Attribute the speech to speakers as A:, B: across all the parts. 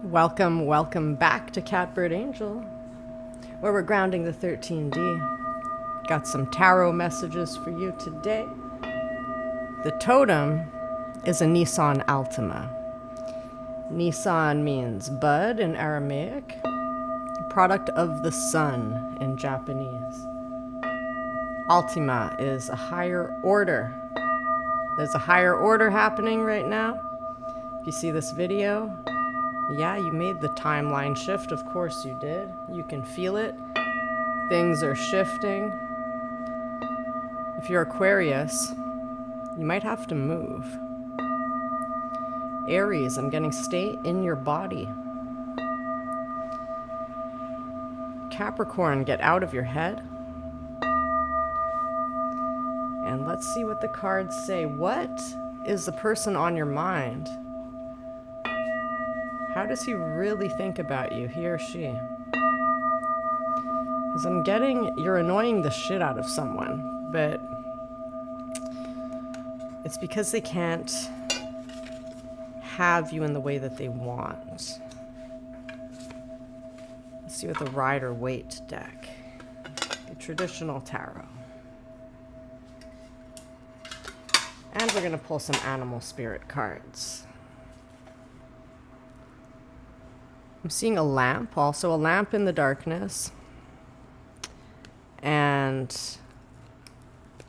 A: Welcome back to Catbird Angel, where we're grounding the 13D. Got some tarot messages for you today. The totem is a Nissan Altima. Nissan means bud in Aramaic, product of the sun in Japanese. Altima is a higher order. There's a higher order happening right now. If you see this video, yeah, you made the timeline shift. Of course you did. You can feel it. Things are shifting. If you're Aquarius, you might have to move. Aries, I'm getting stay in your body. Capricorn, get out of your head. And let's see what the cards say. What is the person on your mind? How does he really think about you, he or she? Because I'm getting you're annoying the shit out of someone, but it's because they can't have you in the way that they want. Let's see what the Rider-Waite deck, the traditional tarot. And we're going to pull some animal spirit cards. I'm seeing a lamp, also a lamp in the darkness, and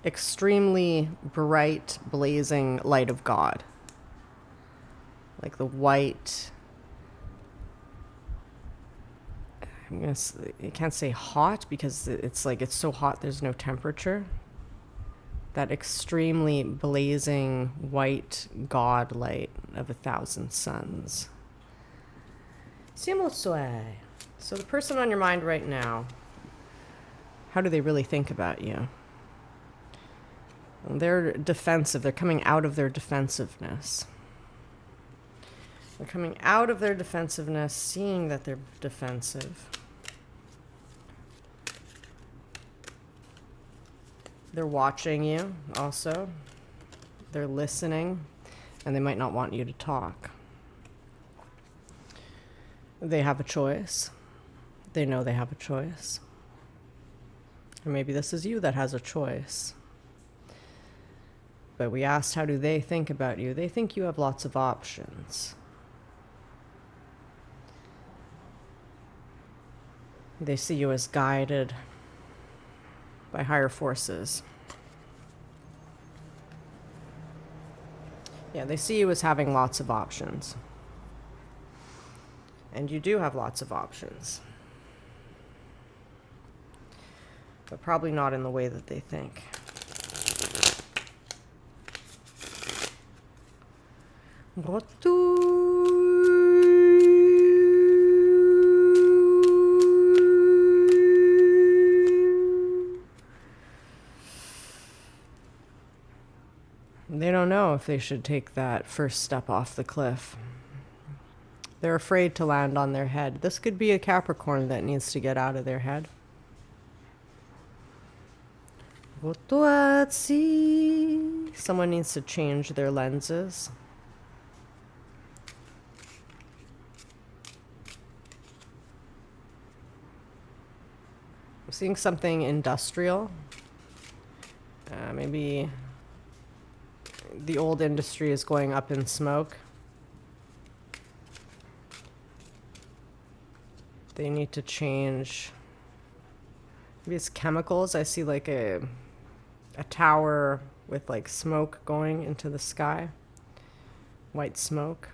A: extremely bright, blazing light of God. Like the white, I can't say hot because it's like it's so hot there's no temperature. That extremely blazing white God light of 1,000 suns. So the person on your mind right now, how do they really think about you? They're defensive. They're coming out of their defensiveness. They're coming out of their defensiveness, seeing that they're defensive. They're watching you also. They're listening, and they might not want you to talk. They have a choice. They know they have a choice. Or maybe this is you that has a choice. But we asked, how do they think about you? They think you have lots of options. They see you as guided by higher forces. Yeah, they see you as having lots of options. And you do have lots of options. But probably not in the way that they think. They don't know if they should take that first step off the cliff. They're afraid to land on their head. This could be a Capricorn that needs to get out of their head. Someone needs to change their lenses. I'm seeing something industrial. Maybe the old industry is going up in smoke. They need to change. Maybe it's chemicals. I see like a tower with like smoke going into the sky. White smoke.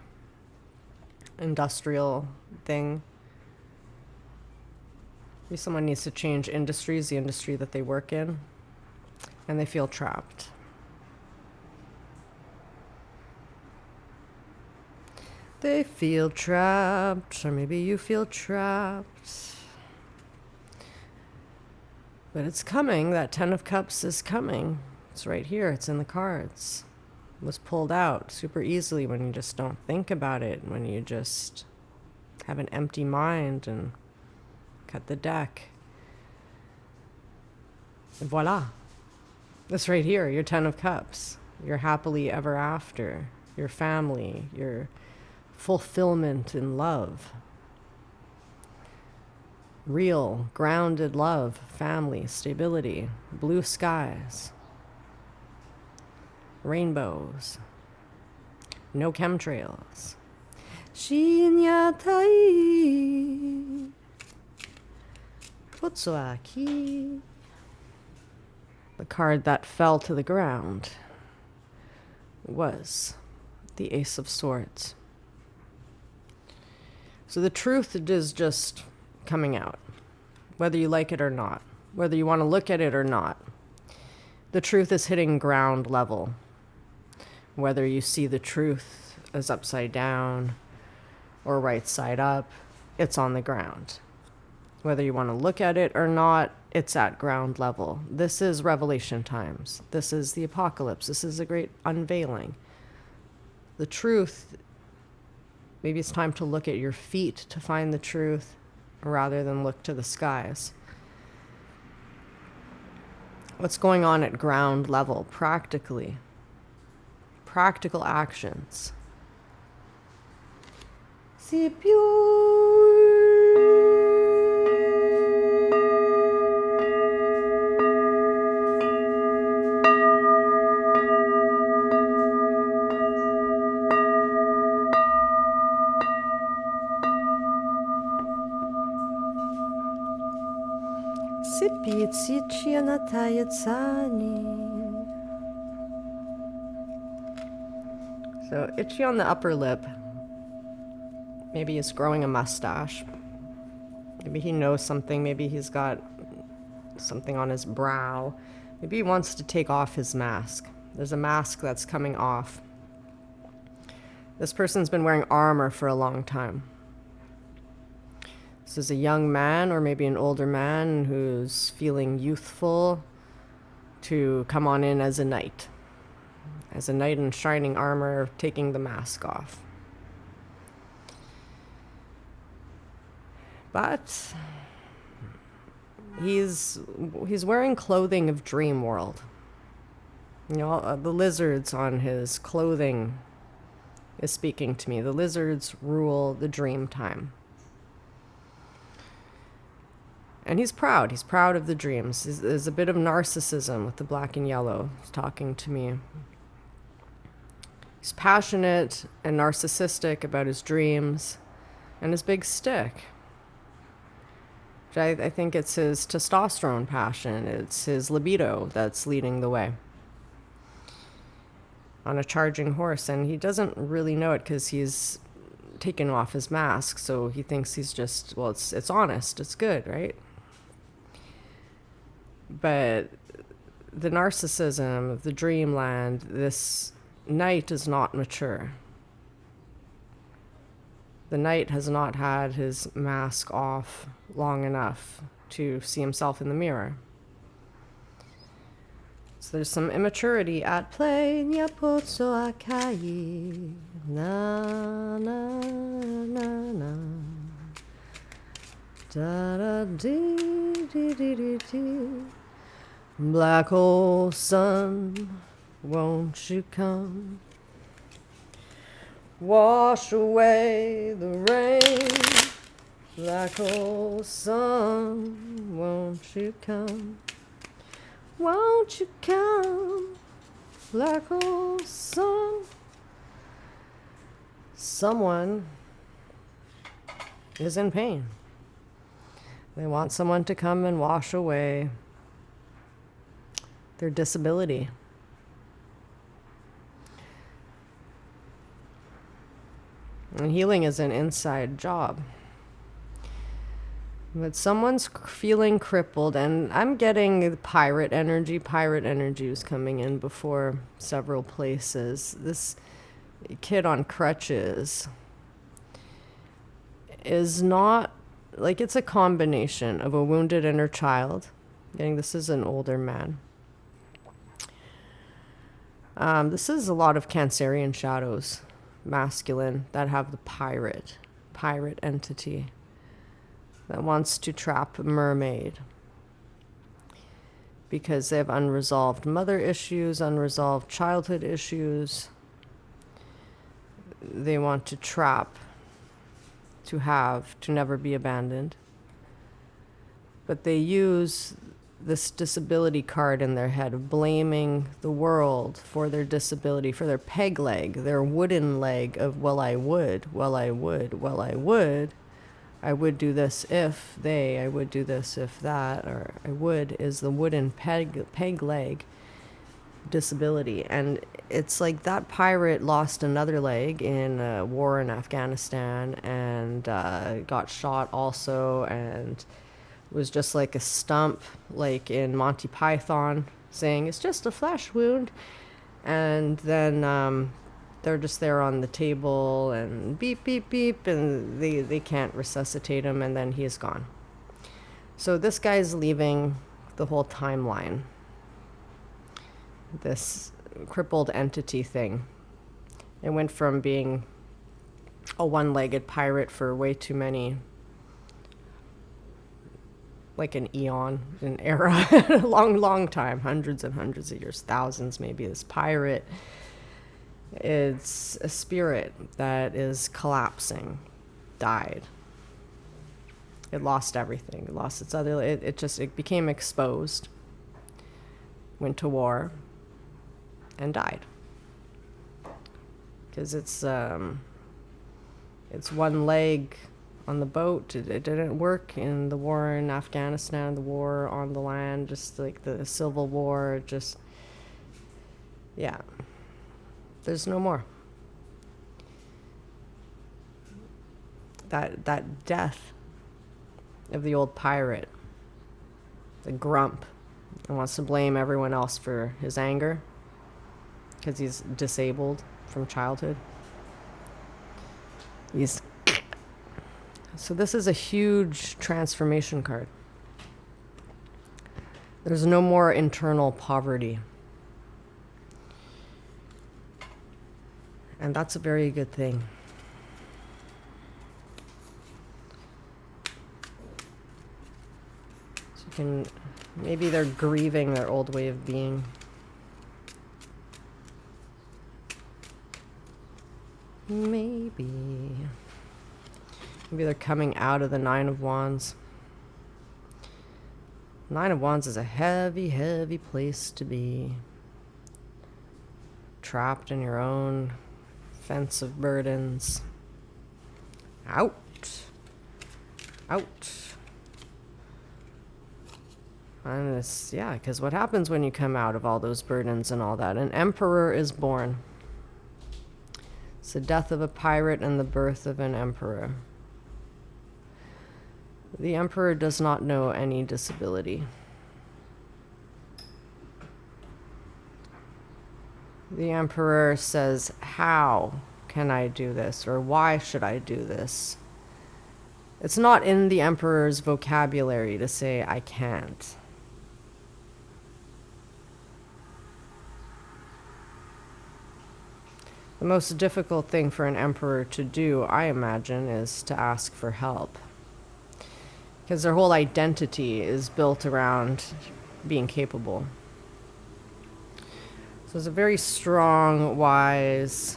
A: Industrial thing. Maybe someone needs to change industries, the industry that they work in, and they feel trapped. They feel trapped, or maybe you feel trapped. But it's coming. That 10 of Cups is coming. It's right here. It's in the cards. It was pulled out super easily when you just don't think about it, when you just have an empty mind and cut the deck. And voila. This right here, your 10 of Cups. Your happily ever after. Your family. Your fulfillment in love. Real, grounded love, family, stability, blue skies, rainbows, no chemtrails. Shinyatai Potsuaki. The card that fell to the ground was the Ace of Swords. So the truth is just coming out, whether you like it or not, whether you want to look at it or not. The truth is hitting ground level. Whether you see the truth as upside down or right side up, it's on the ground. Whether you want to look at it or not, it's at ground level. This is revelation times. This is the apocalypse. This is a great unveiling. The truth, maybe it's time to look at your feet to find the truth rather than look to the skies. What's going on at ground level, practically? Practical actions. Si So itchy on the upper lip. Maybe he's growing a mustache. Maybe he knows something. Maybe he's got something on his brow. Maybe he wants to take off his mask. There's a mask that's coming off. This person's been wearing armor for a long time. This is a young man or maybe an older man who's feeling youthful to come on in as a knight. As a knight in shining armor, taking the mask off. But he's wearing clothing of dream world. You know, the lizards on his clothing is speaking to me. The lizards rule the dream time. And he's proud. He's proud of the dreams. There's a bit of narcissism with the black and yellow. He's talking to me. He's passionate and narcissistic about his dreams and his big stick. I think it's his testosterone passion. It's his libido that's leading the way. On a charging horse. And he doesn't really know it because he's taken off his mask. So he thinks he's just, well, it's honest. It's good, right? But the narcissism of the dreamland, this knight is not mature. The knight has not had his mask off long enough to see himself in the mirror. So there's some immaturity at play. Nyapotso akai. Na na na na. Da da dee dee dee dee dee. Black hole sun, won't you come? Wash away the rain. Black hole sun, won't you come? Won't you come? Black hole sun. Someone is in pain. They want someone to come and wash away their disability. And healing is an inside job. But someone's feeling crippled, and I'm getting pirate energy. Pirate energy is coming in before several places. This kid on crutches is not, like, it's a combination of a wounded inner child. This is an older man. This is a lot of Cancerian shadows, masculine, that have the pirate entity that wants to trap a mermaid because they have unresolved mother issues, unresolved childhood issues. they want to trap, to have, to never be abandoned. But they use this disability card in their head of blaming the world for their disability, for their peg leg, their wooden leg of, well, I would, well, I would, well, I would do this if they, I would do this if that, or I would is the wooden peg leg disability. And it's like that pirate lost another leg in a war in Afghanistan and got shot also, and was just like a stump, like in Monty Python, saying it's just a flesh wound. And then they're just there on the table and beep, beep, beep, and they can't resuscitate him, and then he's gone. So this guy's leaving the whole timeline, this crippled entity thing. It went from being a one-legged pirate for way too many, like an eon, an era, a long time, hundreds and hundreds of years, thousands maybe. This pirate, it's a spirit that is collapsing, died. It lost everything. It lost its other, it became exposed, went to war, and died. Because it's one leg on the boat. It didn't work in the war in Afghanistan, the war on the land, just like the Civil War, just, yeah. There's no more. That death of the old pirate, the grump, and wants to blame everyone else for his anger because he's disabled from childhood. So this is a huge transformation card. There's no more internal poverty. And that's a very good thing. So you can, maybe they're grieving their old way of being. Maybe they're coming out of the Nine of Wands. Nine of Wands is a heavy, heavy place to be. Trapped in your own fence of burdens. Out. And it's, yeah, because what happens when you come out of all those burdens and all that? An emperor is born. It's the death of a pirate and the birth of an emperor. The emperor does not know any disability. The emperor says, how can I do this? Or why should I do this? It's not in the emperor's vocabulary to say, I can't. The most difficult thing for an emperor to do, I imagine, is to ask for help. Because their whole identity is built around being capable. So it's a very strong, wise,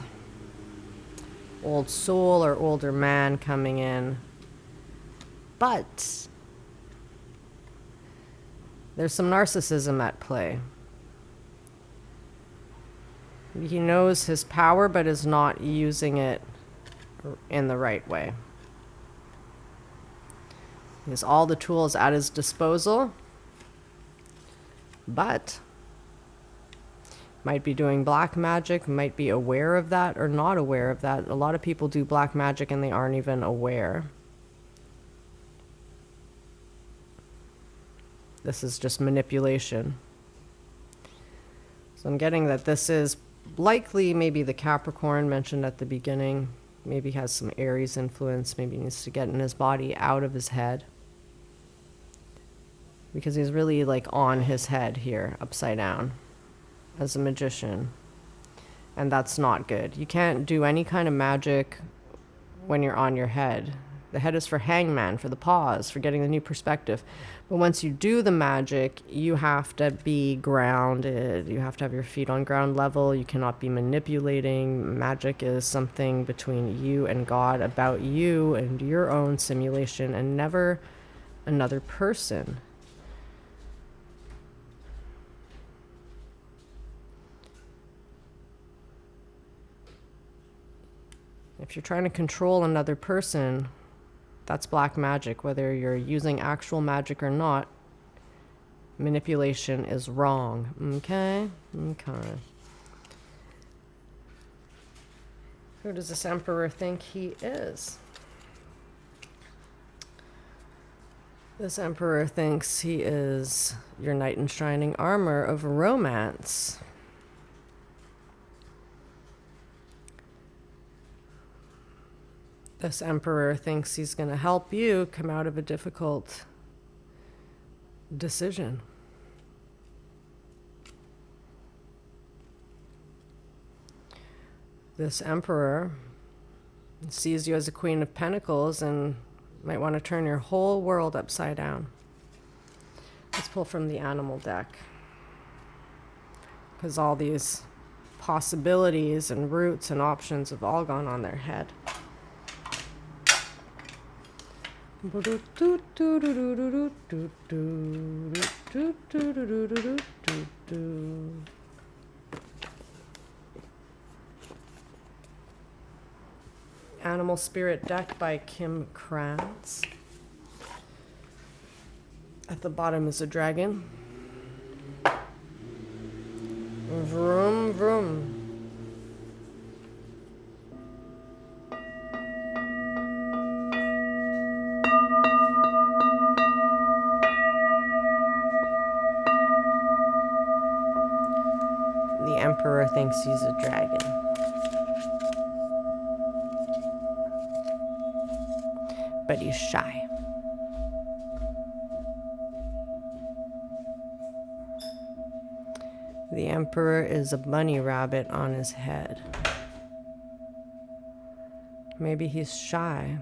A: old soul or older man coming in. But there's some narcissism at play. He knows his power, but is not using it in the right way. He has all the tools at his disposal, but might be doing black magic, might be aware of that or not aware of that. A lot of people do black magic and they aren't even aware. This is just manipulation. So I'm getting that this is likely maybe the Capricorn mentioned at the beginning. Maybe has some Aries influence. Maybe needs to get in his body out of his head. Because he's really like on his head here, upside down, as a magician. And that's not good. You can't do any kind of magic when you're on your head. The head is for hangman, for the pause, for getting the new perspective. But once you do the magic, you have to be grounded. You have to have your feet on ground level. You cannot be manipulating. Magic is something between you and God, about you and your own simulation, and never another person. If you're trying to control another person, that's black magic. Whether you're using actual magic or not, manipulation is wrong. Okay? Okay. Who does this emperor think he is? This emperor thinks he is your knight in shining armor of romance. This emperor thinks he's going to help you come out of a difficult decision. This emperor sees you as a queen of pentacles and might want to turn your whole world upside down. Let's pull from the animal deck, because all these possibilities and routes and options have all gone on their head. Animal Spirit deck by Kim Krantz. At the bottom is a dragon. Vroom, vroom. The Emperor thinks he's a dragon. But he's shy. The Emperor is a bunny rabbit on his head. Maybe he's shy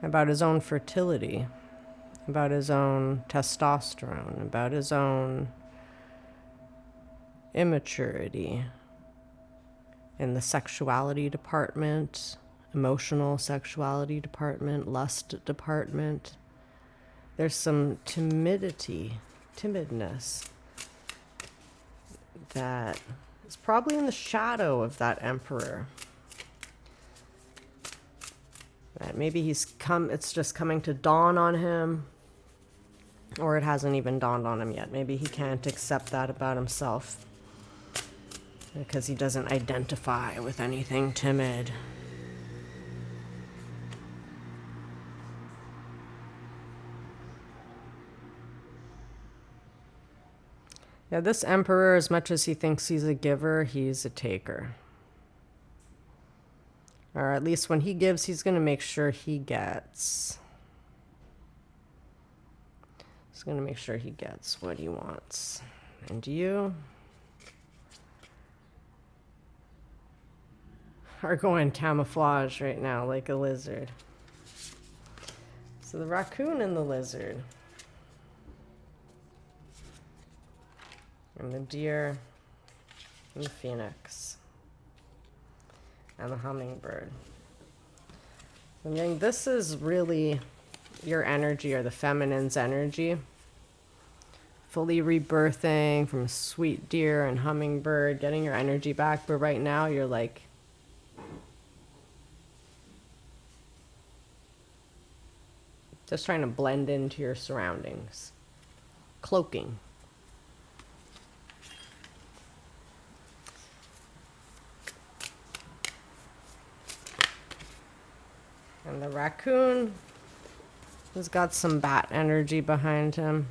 A: about his own fertility, about his own testosterone, about his own immaturity in the sexuality department, emotional sexuality department, lust department. There's some timidness that is probably in the shadow of that Emperor. That maybe it's just coming to dawn on him, or it hasn't even dawned on him yet. Maybe he can't accept that about himself because he doesn't identify with anything timid. Yeah, this Emperor, as much as he thinks he's a giver, he's a taker. Or at least when he gives, he's going to make sure he gets. He's going to make sure he gets what he wants. And you are going camouflage right now like a lizard. So the raccoon and the lizard. And the deer, and the phoenix, and the hummingbird. I mean, this is really your energy, or the feminine's energy. Fully rebirthing from a sweet deer and hummingbird, getting your energy back. But right now, you're like, just trying to blend into your surroundings. Cloaking. And the raccoon has got some bat energy behind him.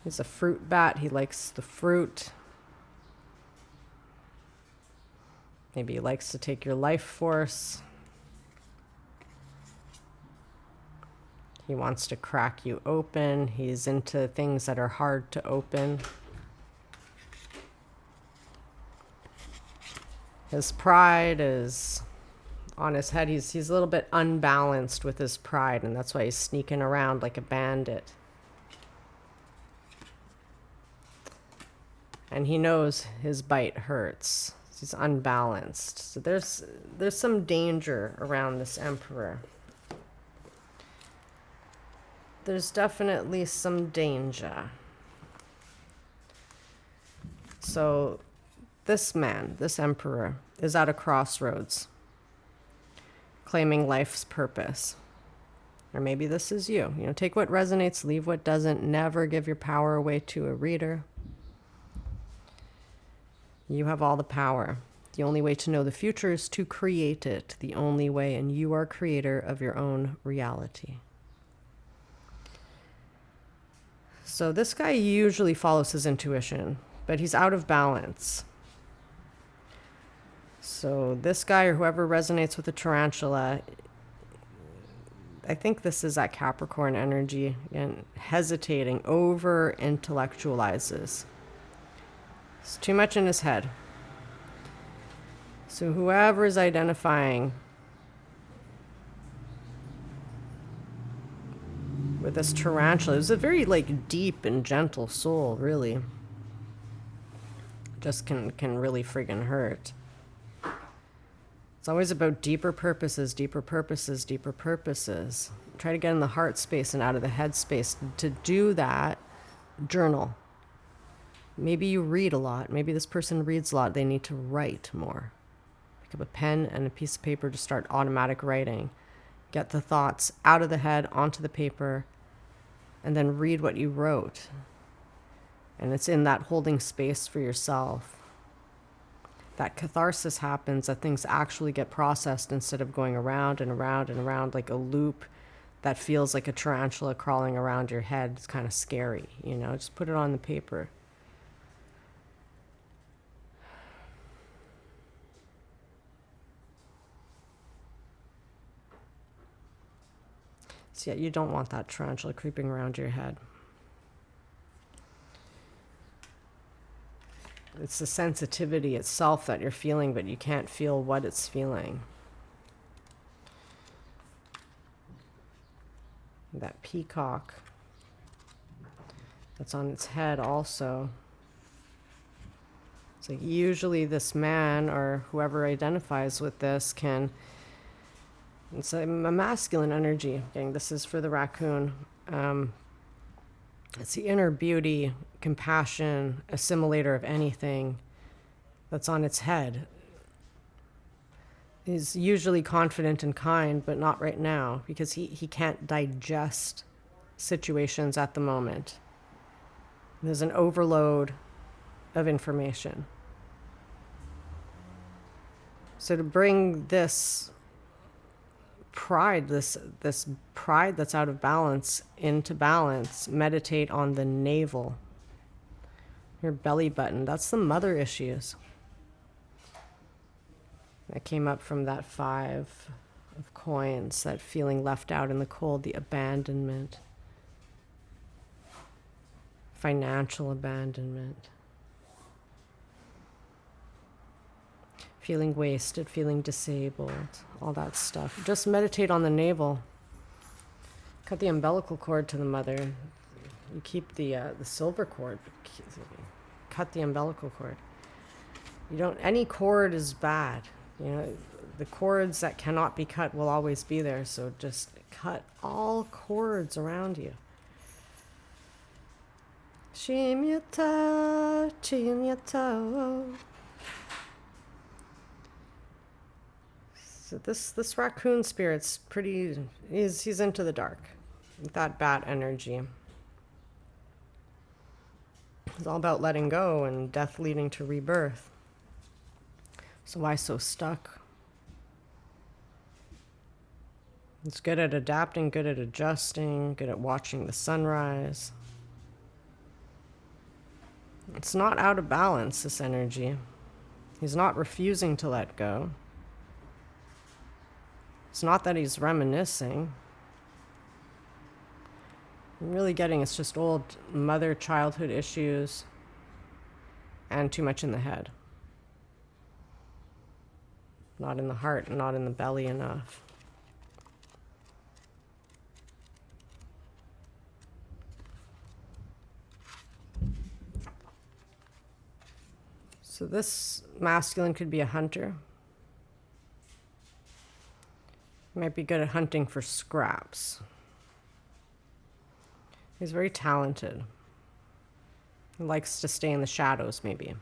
A: He's a fruit bat. He likes the fruit. Maybe he likes to take your life force. He wants to crack you open. He's into things that are hard to open. His pride is on his head. He's a little bit unbalanced with his pride, and that's why he's sneaking around like a bandit. And he knows his bite hurts. He's unbalanced. So there's some danger around this emperor. There's definitely some danger. So this man, this emperor, is at a crossroads, claiming life's purpose. Or maybe this is you. You know, take what resonates, leave what doesn't. Never give your power away to a reader. You have all the power. The only way to know the future is to create it. The only way, and you are creator of your own reality. So this guy usually follows his intuition, but he's out of balance. So this guy, or whoever resonates with the tarantula, I think this is that Capricorn energy, and hesitating, over intellectualizes. It's too much in his head. So whoever is identifying with this tarantula is a very deep and gentle soul, really. Just can really friggin' hurt. It's always about deeper purposes, deeper purposes, deeper purposes. Try to get in the heart space and out of the head space. To do that, journal. Maybe you read a lot. Maybe this person reads a lot. They need to write more. Pick up a pen and a piece of paper to start automatic writing. Get the thoughts out of the head, onto the paper, and then read what you wrote. And it's in that holding space for yourself that catharsis happens, that things actually get processed instead of going around and around and around like a loop that feels like a tarantula crawling around your head. It's kind of scary, you know, just put it on the paper. So yeah, you don't want that tarantula creeping around your head. It's the sensitivity itself that you're feeling, but you can't feel what it's feeling. That peacock that's on its head also. So usually this man, or whoever identifies with this, it's a masculine energy. Okay, this is for the raccoon. It's the inner beauty, compassion, assimilator of anything that's on its head. He's usually confident and kind, but not right now, because he can't digest situations at the moment. There's an overload of information. So to bring this pride, this pride that's out of balance into balance, meditate on the navel, your belly button. That's the mother issues that came up from that 5 of coins, that feeling left out in the cold, the abandonment, financial abandonment, feeling wasted, feeling disabled, all that stuff. Just meditate on the navel. Cut the umbilical cord to the mother. You keep the silver cord, but cut the umbilical cord. Any cord is bad. You know, the cords that cannot be cut will always be there. So just cut all cords around you. Shimyata, chinyata. So this raccoon spirit's he's into the dark, with that bat energy. It's all about letting go and death leading to rebirth. So why so stuck? It's good at adapting, good at adjusting, good at watching the sunrise. It's not out of balance, this energy. He's not refusing to let go. It's not that he's reminiscing. I'm really getting it's just old mother childhood issues and too much in the head. not in the heart, not in the belly enough. So this masculine could be a hunter. Might be good at hunting for scraps. He's very talented. He likes to stay in the shadows, maybe.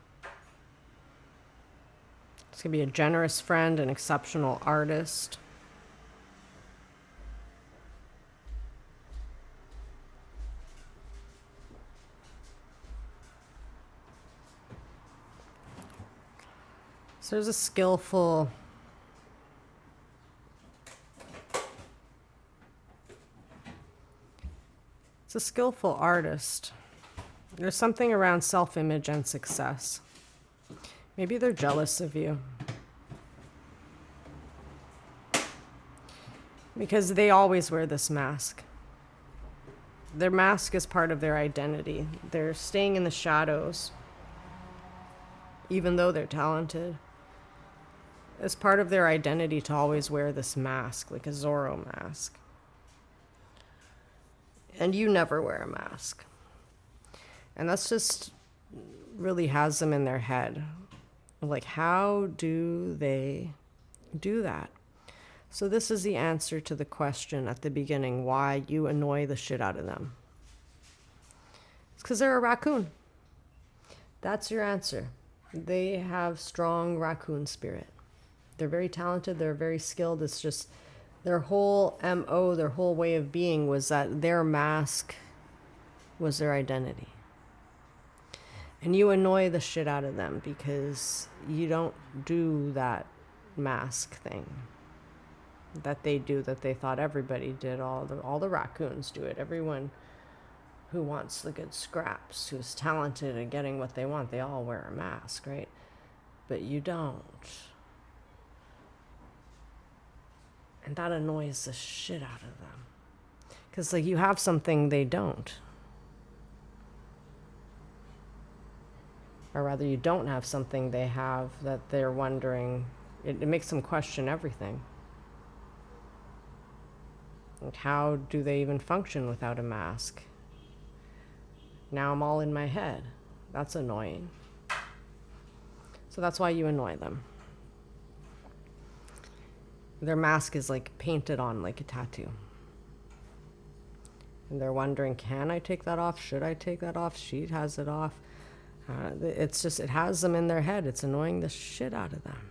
A: He's going to be a generous friend, an exceptional artist. So there's a skillful artist. There's something around self-image and success. Maybe they're jealous of you. Because they always wear this mask. Their mask is part of their identity. They're staying in the shadows, even though they're talented. It's part of their identity to always wear this mask, like a Zorro mask. And you never wear a mask. And that's just really has them in their head. Like, how do they do that? So this is the answer to the question at the beginning, why you annoy the shit out of them. It's because they're a raccoon. That's your answer. They have strong raccoon spirit. They're very talented. They're very skilled. It's just their whole MO, their whole way of being was that their mask was their identity. And you annoy the shit out of them because you don't do that mask thing that they do, that they thought everybody did. All the raccoons do it. Everyone who wants the good scraps, who's talented at getting what they want, they all wear a mask, right? But you don't. And that annoys the shit out of them. Because, like, you have something they don't. Or rather, you don't have something they have that they're wondering. It makes them question everything. Like, how do they even function without a mask? Now I'm all in my head. That's annoying. So that's why you annoy them. Their mask is like painted on like a tattoo. And they're wondering, can I take that off? Should I take that off? She has it off. It's just, it has them in their head. It's annoying the shit out of them.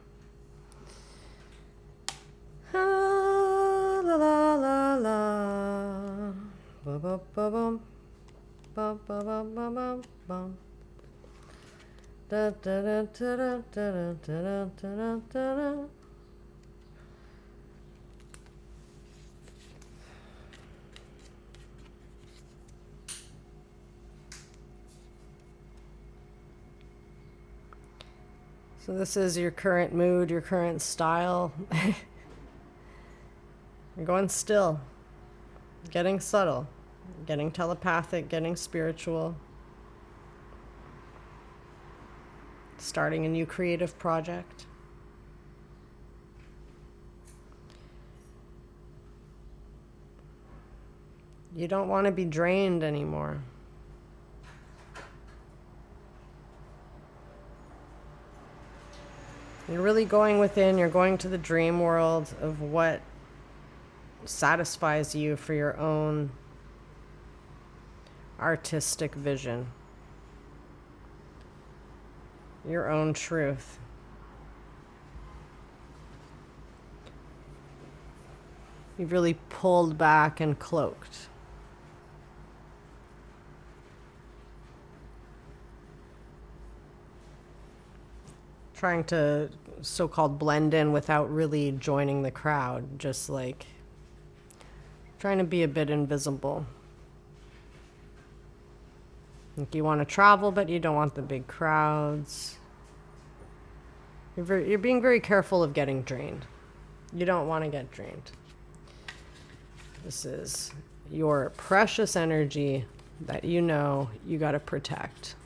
A: La la la la. Ba ba ba bum. Ba ba ba ba bum bum. Da da da da da da da da da. So this is your current mood, your current style. You're going still, getting subtle, getting telepathic, getting spiritual, starting a new creative project. You don't want to be drained anymore. You're really going within, you're going to the dream world of what satisfies you for your own artistic vision, your own truth. You've really pulled back and cloaked. Trying to so-called blend in without really joining the crowd, just like trying to be a bit invisible. Like you want to travel, but you don't want the big crowds. You're being very careful of getting drained. You don't want to get drained. This is your precious energy that you know you got to protect.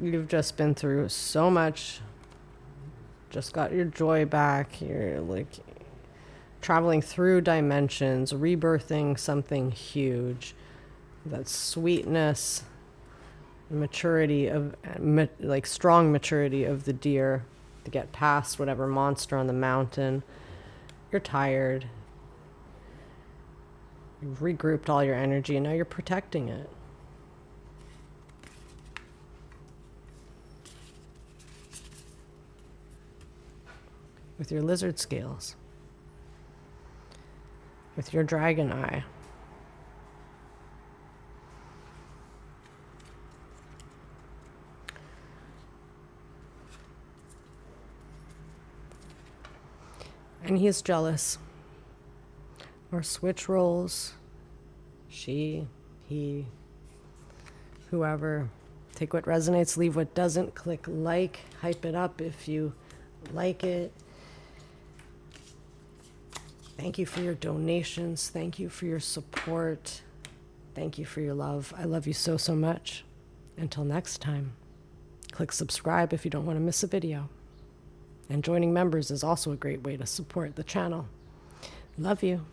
A: You've just been through so much just got your joy back. You're like traveling through dimensions, rebirthing something huge. That sweetness, maturity of, like strong maturity of the deer to get past whatever monster on the mountain. You're tired. You've regrouped all your energy and now you're protecting it. With your lizard scales. With your dragon eye. And he's jealous. Or switch roles. She, he, whoever. Take what resonates, leave what doesn't. Click like, hype it up if you like it. Thank you for your donations. Thank you for your support. Thank you for your love. I love you so, so much. Until next time, click subscribe if you don't want to miss a video. And joining members is also a great way to support the channel. Love you.